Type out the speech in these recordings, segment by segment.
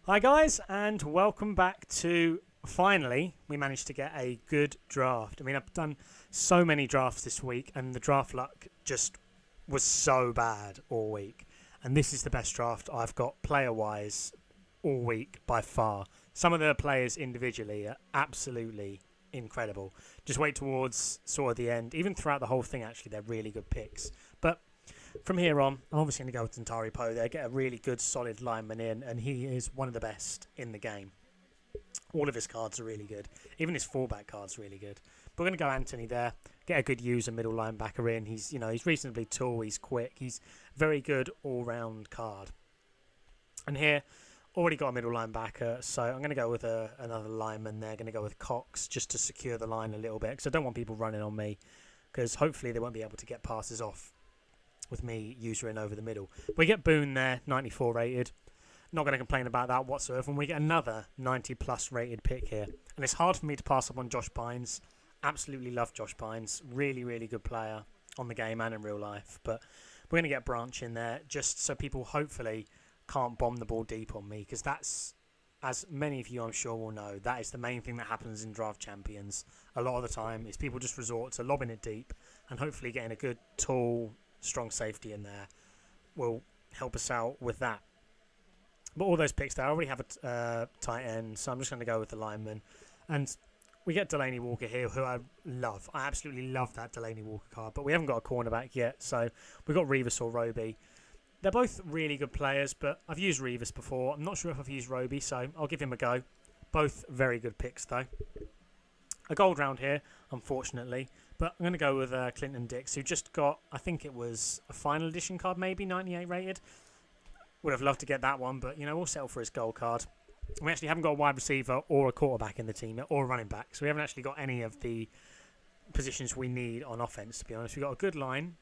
Hi guys, and welcome back to, finally, we managed to get a good draft. I mean, I've done so many drafts this week, and the draft luck just was so bad all week. And this is the best draft I've got player-wise all week by far. Some of the players individually are absolutely incredible. Just wait towards sort of the end. Even throughout the whole thing, actually, they're really good picks. But from here on, I'm obviously going to go with Tantari Poe there, get a really good, solid lineman in, and he is one of the best in the game. All of his cards are really good. Even his fullback card's really good. But we're going to go Anthony there, get a good user middle linebacker in. He's reasonably tall, he's quick, he's very good all-round card. And here, already got a middle linebacker, so I'm going to go with another lineman there. Going to go with Cox just to secure the line a little bit, because I don't want people running on me, because hopefully they won't be able to get passes off with me usering over the middle. We get Boone there, 94 rated. Not going to complain about that whatsoever. And we get another 90 plus rated pick here. And it's hard for me to pass up on Josh Bynes. Absolutely love Josh Bynes. Really, really good player on the game and in real life. But we're going to get Branch in there just so people hopefully can't bomb the ball deep on me. Because that's, as many of you I'm sure will know, that is the main thing that happens in draft champions. A lot of the time is people just resort to lobbing it deep. And hopefully getting a good, tall, strong safety in there will help us out with that. But all those picks there, I already have a tight end, so I'm just going to go with the lineman. And we get Delaney Walker here, who I love. I absolutely love that Delaney Walker card, but we haven't got a cornerback yet, so we've got Revis or Roby. They're both really good players, but I've used Revis before. I'm not sure if I've used Roby, so I'll give him a go. Both very good picks, though. A gold round here, unfortunately, but I'm going to go with Clinton Dix, who just got, I think it was a final edition card, maybe 98 rated. Would have loved to get that one, but we'll settle for his gold card. We actually haven't got a wide receiver or a quarterback in the team yet, or a running back, so we haven't actually got any of the positions we need on offense, to be honest. We've got a good line,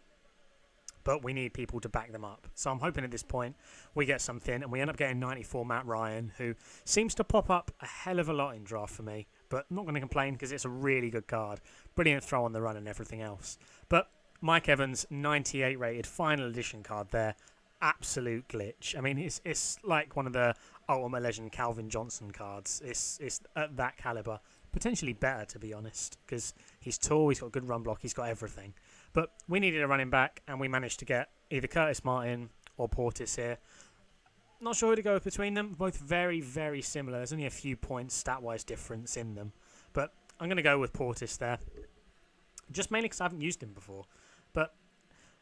but we need people to back them up. So I'm hoping at this point we get something, and we end up getting 94 Matt Ryan, who seems to pop up a hell of a lot in draft for me. But I'm not going to complain because it's a really good card. Brilliant throw on the run and everything else. But Mike Evans, 98 rated, final edition card there. Absolute glitch. I mean, it's like one of the Ultimate Legend Calvin Johnson cards. It's at that caliber. Potentially better, to be honest, because he's tall, he's got a good run block, he's got everything. But we needed a running back, and we managed to get either Curtis Martin or Portis here. Not sure who to go with between them. Both very, very similar. There's only a few points stat-wise difference in them. But I'm going to go with Portis there. Just mainly because I haven't used him before. But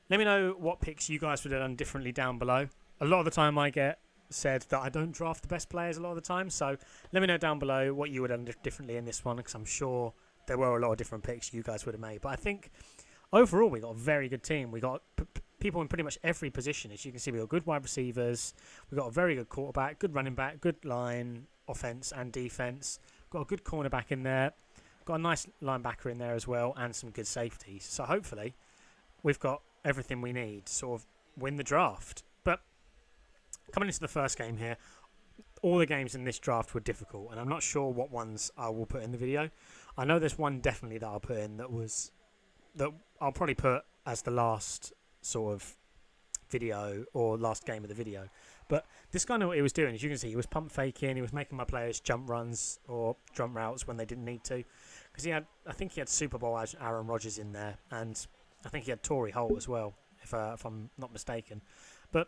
let me know what picks you guys would have done differently down below. A lot of the time I get said that I don't draft the best players a lot of the time. So let me know down below what you would have done differently in this one. Because I'm sure there were a lot of different picks you guys would have made. But I think overall we got a very good team. We got people in pretty much every position. As you can see, we got good wide receivers, we got a very good quarterback, good running back, good line, offense and defense. Got a good cornerback in there, got a nice linebacker in there as well, and some good safeties. So hopefully we've got everything we need to sort of win the draft. But coming into the first game here, all the games in this draft were difficult, and I'm not sure what ones I will put in the video. I know there's one definitely that I'll put in that I'll probably put as the last sort of video or last game of the video. But this guy knew what he was doing. As you can see, he was pump faking, he was making my players jump runs or jump routes when they didn't need to, because I think he had Super Bowl Aaron Rodgers in there, and I think he had Torrey Holt as well, if I'm not mistaken. But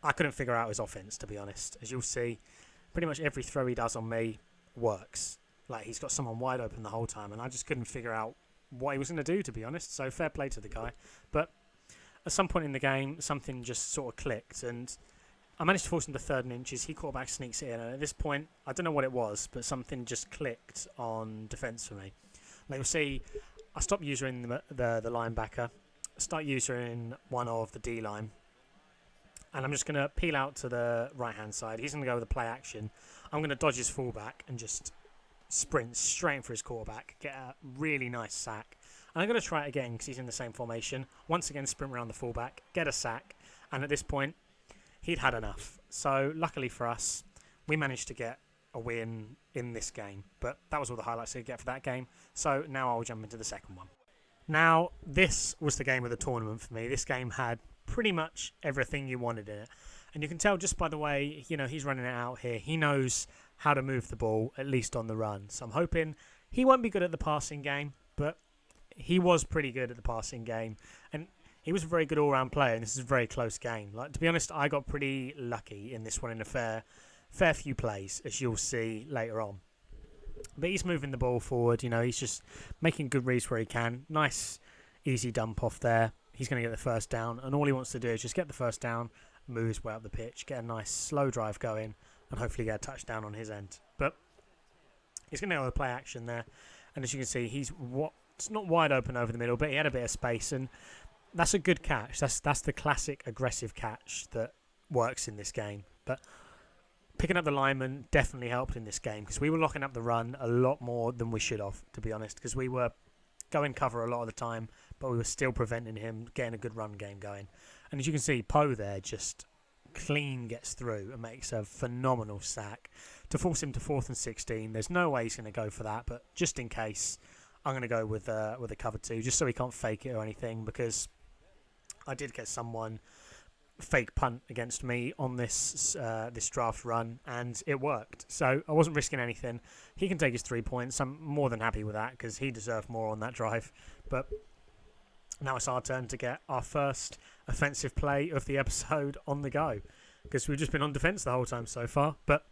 I couldn't figure out his offense, to be honest. As you'll see, pretty much every throw he does on me works. Like, he's got someone wide open the whole time, and I just couldn't figure out what he was going to do, to be honest. So fair play to the guy. But at some point in the game, something just sort of clicked, and I managed to force him to 3rd and inches. He quarterback sneaks it in, and at this point, I don't know what it was, but something just clicked on defense for me. Like, you'll see, I stopped using the linebacker, start using one of the D-line, and I'm just going to peel out to the right-hand side. He's going to go with a play action. I'm going to dodge his fullback and just sprint straight for his quarterback, get a really nice sack. And I'm going to try it again because he's in the same formation. Once again, sprint around the fullback, get a sack, and at this point, he'd had enough. So luckily for us, we managed to get a win in this game. But that was all the highlights I could get for that game. So now I'll jump into the second one. Now, this was the game of the tournament for me. This game had pretty much everything you wanted in it. And you can tell just by the way, he's running it out here. He knows how to move the ball, at least on the run. So I'm hoping he won't be good at the passing game, but he was pretty good at the passing game. And he was a very good all-round player, and this is a very close game. Like, to be honest, I got pretty lucky in this one in a fair few plays, as you'll see later on. But he's moving the ball forward, he's just making good reads where he can. Nice, easy dump off there. He's going to get the first down, and all he wants to do is just get the first down, move his way up the pitch, get a nice slow drive going, and hopefully get a touchdown on his end. But he's going to go with play action there, and as you can see, it's not wide open over the middle, but he had a bit of space, and that's a good catch. That's the classic aggressive catch that works in this game. But picking up the lineman definitely helped in this game because we were locking up the run a lot more than we should have, to be honest, because we were going cover a lot of the time, but we were still preventing him getting a good run game going. And as you can see, Poe there just clean gets through and makes a phenomenal sack to force him to 4th and 16. There's no way he's going to go for that, but just in case, I'm going to go with a cover 2, just so he can't fake it or anything, because I did get someone fake punt against me on this draft run, and it worked. So I wasn't risking anything. He can take his 3 points. I'm more than happy with that because he deserved more on that drive. But now it's our turn to get our first offensive play of the episode on the go because we've just been on defense the whole time so far. But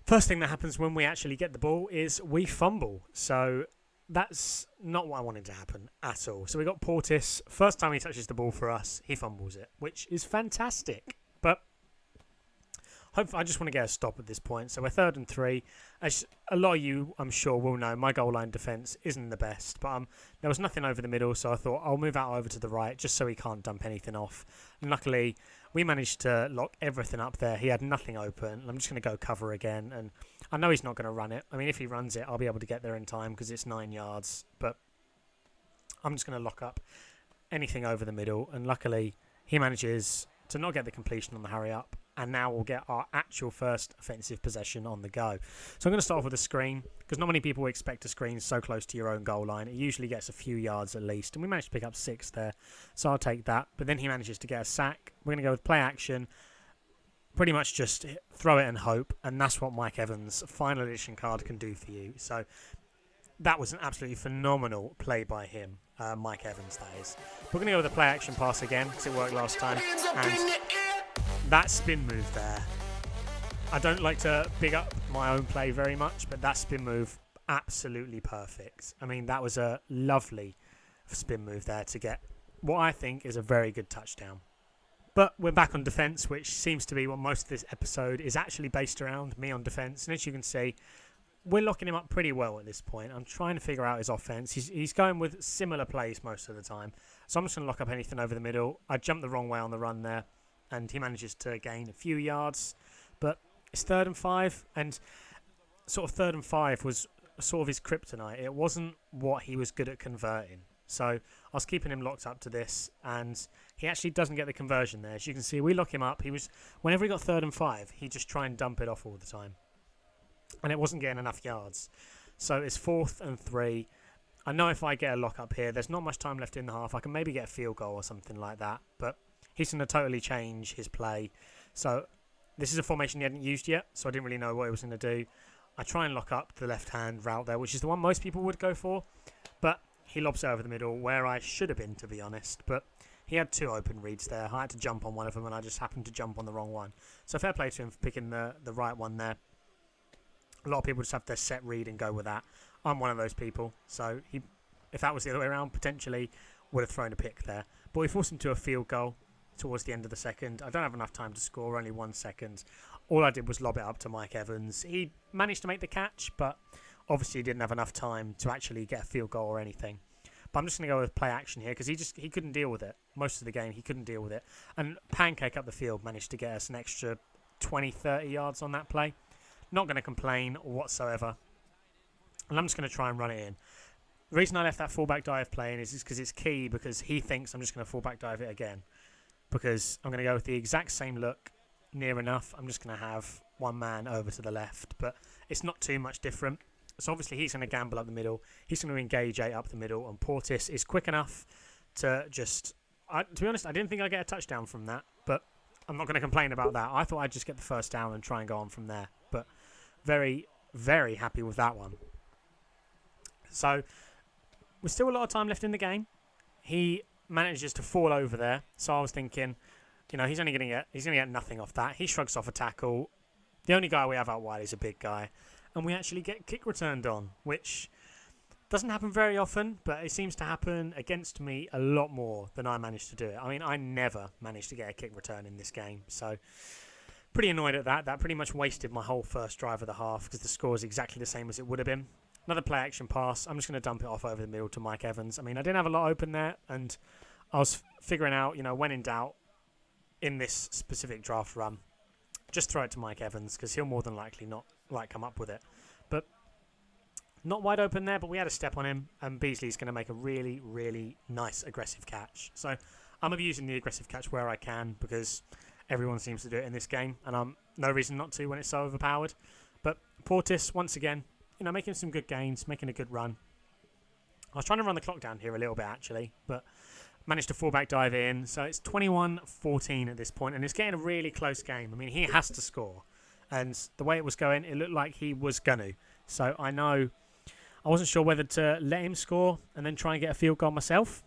first thing that happens when we actually get the ball is we fumble. So that's not what I wanted to happen at all. So we got Portis. First time he touches the ball for us, he fumbles it, which is fantastic. But hopefully, I just want to get a stop at this point. So we're 3rd and 3. As a lot of you, I'm sure, will know, my goal line defence isn't the best. But there was nothing over the middle, so I thought I'll move out over to the right just so he can't dump anything off. And luckily, we managed to lock everything up there. He had nothing open. I'm just going to go cover again. And I know he's not going to run it. I mean, if he runs it, I'll be able to get there in time because it's 9 yards. But I'm just going to lock up anything over the middle. And luckily, he manages to not get the completion on the hurry up. And now we'll get our actual first offensive possession on the go. So I'm going to start off with a screen because not many people expect a screen so close to your own goal line. It usually gets a few yards at least. And we managed to pick up 6 there. So I'll take that. But then he manages to get a sack. We're going to go with play action. Pretty much just throw it and hope. And that's what Mike Evans' final edition card can do for you. So that was an absolutely phenomenal play by him. Mike Evans, that is. We're going to go with a play action pass again because it worked last time. And that spin move there, I don't like to big up my own play very much, but that spin move, absolutely perfect. I mean, that was a lovely spin move there to get what I think is a very good touchdown. But we're back on defence, which seems to be what most of this episode is actually based around, me on defence. And as you can see, we're locking him up pretty well at this point. I'm trying to figure out his offense. He's going with similar plays most of the time. So I'm just going to lock up anything over the middle. I jumped the wrong way on the run there, and he manages to gain a few yards. But it's 3rd and 5, and sort of 3rd and 5 was sort of his kryptonite. It wasn't what he was good at converting. So I was keeping him locked up to this, and he actually doesn't get the conversion there. As you can see, we lock him up. Whenever he got 3rd and 5, he'd just try and dump it off all the time. And it wasn't getting enough yards. So it's 4th and 3. I know if I get a lock up here, there's not much time left in the half. I can maybe get a field goal or something like that. But he's going to totally change his play. So this is a formation he hadn't used yet, so I didn't really know what he was going to do. I try and lock up the left-hand route there, which is the one most people would go for. But he lobs it over the middle, where I should have been, to be honest. But he had 2 open reads there. I had to jump on one of them, and I just happened to jump on the wrong one. So fair play to him for picking the right one there. A lot of people just have their set read and go with that. I'm one of those people. So if that was the other way around, potentially would have thrown a pick there. But we forced him to a field goal towards the end of the second. I don't have enough time to score, only 1 second. All I did was lob it up to Mike Evans. He managed to make the catch, but obviously he didn't have enough time to actually get a field goal or anything. But I'm just going to go with play action here because he couldn't deal with it. Most of the game, he couldn't deal with it. And Pancake up the field managed to get us an extra 20, 30 yards on that play. Not going to complain whatsoever. And I'm just going to try and run it in. The reason I left that fullback dive playing is because it's key because he thinks I'm just going to fullback dive it again. Because I'm going to go with the exact same look, near enough. I'm just going to have one man over to the left. But it's not too much different. So obviously he's going to gamble up the middle. He's going to engage 8 up the middle. And Portis is quick enough to just... to be honest, I didn't think I'd get a touchdown from that. But I'm not going to complain about that. I thought I'd just get the first down and try and go on from there. But very, very happy with that one. So, with still a lot of time left in the game, he manages to fall over there. So I was thinking, you know, he's going to get nothing off that. He shrugs off a tackle. The only guy we have out wide is a big guy. And we actually get kick returned on, which doesn't happen very often, but it seems to happen against me a lot more than I managed to do it. I mean, I never managed to get a kick return in this game. So, pretty annoyed at that. That pretty much wasted my whole first drive of the half because the score is exactly the same as it would have been. Another play action pass. I'm just going to dump it off over the middle to Mike Evans. I mean, I didn't have a lot open there, and I was figuring out, you know, when in doubt in this specific draft run, just throw it to Mike Evans because he'll more than likely not come up with it. But not wide open there, but we had a step on him, and Beasley's going to make a really, really nice aggressive catch. So I'm going to be using the aggressive catch where I can because everyone seems to do it in this game, and I'm no reason not to when it's so overpowered. But Portis, once again, you know, making some good gains, making a good run. I was trying to run the clock down here a little bit, actually, but managed to fullback dive in. So it's 21-14 at this point, and it's getting a really close game. I mean, he has to score. And the way it was going, it looked like he was going to. So I wasn't sure whether to let him score and then try and get a field goal myself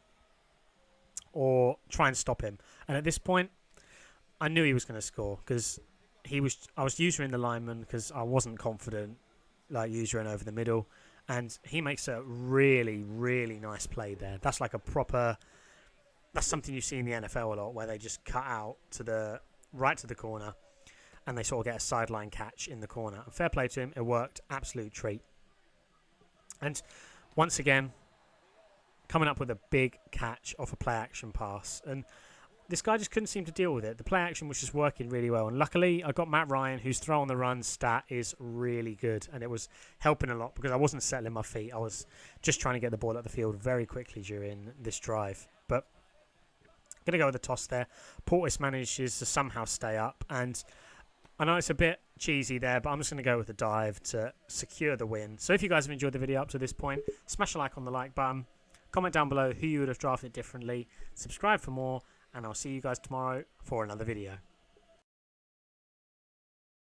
or try and stop him. And at this point, I knew he was going to score because I was usering the lineman because I wasn't confident, like usering over the middle. And he makes a really, really nice play there. That's like that's something you see in the NFL a lot where they just cut out right to the corner and they sort of get a sideline catch in the corner. And fair play to him. It worked. Absolute treat. And once again, coming up with a big catch off a play action pass. And this guy just couldn't seem to deal with it. The play action was just working really well. And luckily, I got Matt Ryan, whose throw on the run stat is really good. And it was helping a lot because I wasn't settling my feet. I was just trying to get the ball up the field very quickly during this drive. But I'm going to go with the toss there. Portis manages to somehow stay up. And I know it's a bit cheesy there, but I'm just going to go with the dive to secure the win. So if you guys have enjoyed the video up to this point, smash a like on the like button. Comment down below who you would have drafted differently. Subscribe for more. And I'll see you guys tomorrow for another video.